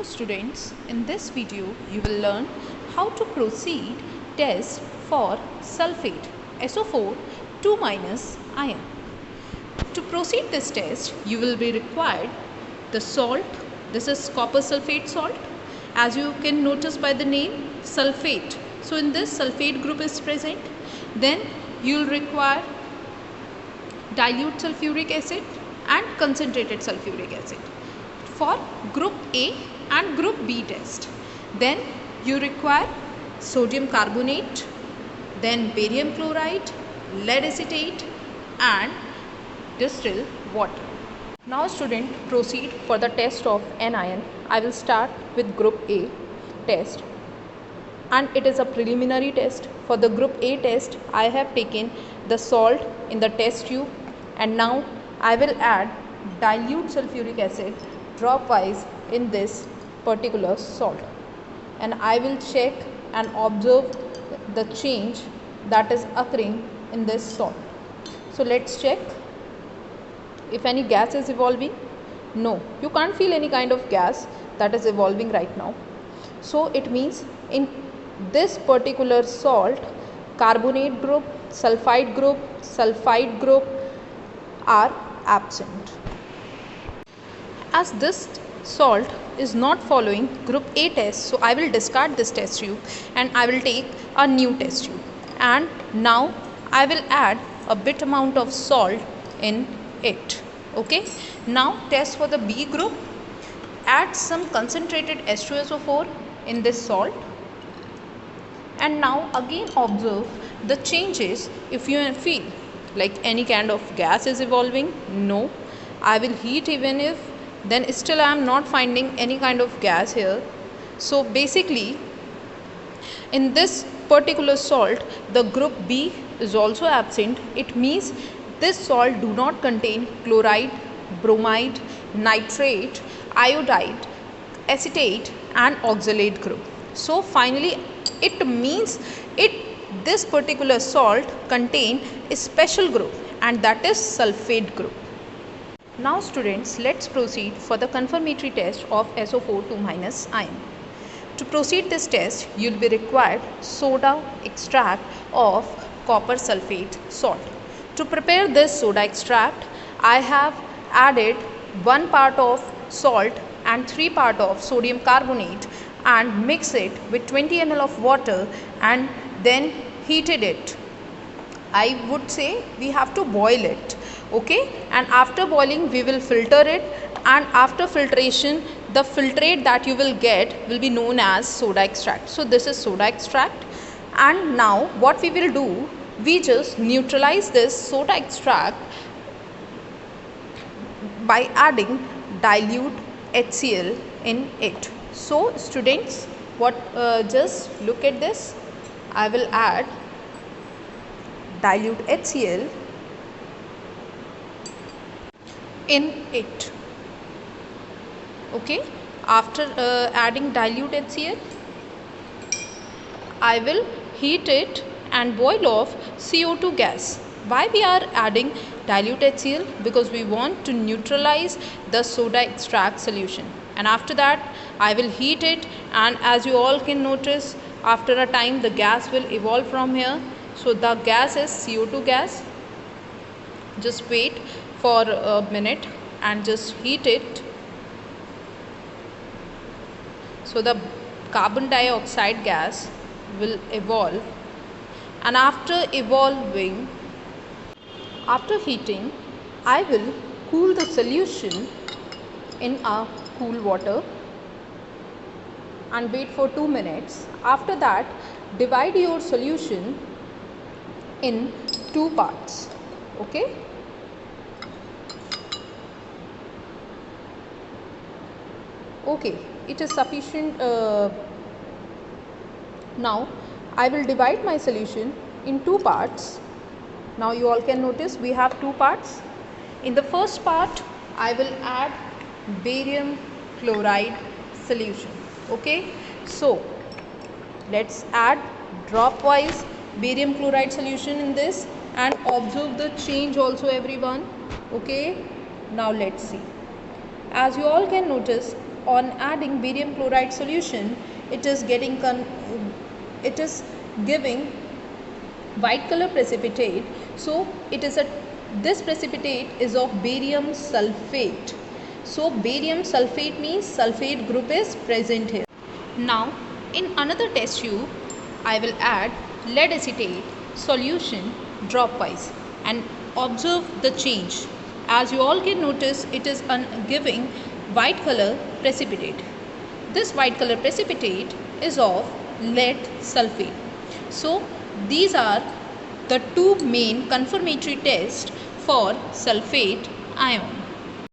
Hello students, in this video you will learn how to proceed test for sulfate SO4 2- ion. To proceed this test you will be required the salt. This is copper sulphate salt, as you can notice by the name sulphate. So in this sulphate group is present. Then you will require dilute sulfuric acid and concentrated sulfuric acid for group A and group B test. Then you require sodium carbonate, then barium chloride, lead acetate and distilled water. Now student, proceed for the test of anion. I will start with group A test, and it is a preliminary test. For the group A test I have taken the salt in the test tube, and now I will add dilute sulfuric acid drop wise in this particular salt, and I will check and observe the change that is occurring in this salt. So let's check if any gas is evolving. No, you can't feel any kind of gas that is evolving right now. So it means in this particular salt, carbonate group, sulfide group are absent. As this salt is not following group A test, so I will discard this test tube and I will take a new test tube, and now I will add a bit amount of salt in it. Okay, now test for the B group. Add some concentrated H2SO4 in this salt, and now again observe the changes. If you feel like any kind of gas is evolving, no, I will heat even if, then still I am not finding any kind of gas here. So basically in this particular salt the group B is also absent. It means this salt do not contain chloride, bromide, nitrate, iodide, acetate and oxalate group. So finally it means this particular salt contain a special group, and that is sulfate group. Now students, let's proceed for the confirmatory test of SO4 2- ion. To proceed this test, you will be required soda extract of copper sulphate salt. To prepare this soda extract, I have added 1 part of salt and 3 part of sodium carbonate and mix it with 20 ml of water and then heated it. I would say we have to boil it. Okay, and after boiling we will filter it, and after filtration the filtrate that you will get will be known as soda extract. So this is soda extract, and now what we will do, we just neutralize this soda extract by adding dilute HCl in it. So students, just look at this. I will add dilute HCl in it. Okay, after adding dilute HCl, I will heat it and boil off CO2 gas. Why we are adding dilute HCl? Because we want to neutralize the soda extract solution, and after that I will heat it, and as you all can notice, after a time the gas will evolve from here. So the gas is CO2 gas. Just wait for a minute and just heat it. So the carbon dioxide gas will evolve, and after evolving, after heating, I will cool the solution in a cool water and wait for 2 minutes. After that, divide your solution in 2 parts. Okay, okay, it is sufficient. Now I will divide my solution in 2 parts. Now you all can notice we have 2 parts. In the first part I will add barium chloride solution. Okay, so let's add drop wise barium chloride solution in this and observe the change also, everyone. Okay, now let's see. As you all can notice, on adding barium chloride solution, it is giving white color precipitate. So this precipitate is of barium sulfate. So barium sulfate means sulfate group is present here. Now in another test tube, I will add lead acetate solution dropwise and observe the change. As you all can notice, it is giving white color precipitate. This white color precipitate is of lead sulfate. So these are the two main confirmatory tests for sulfate ion.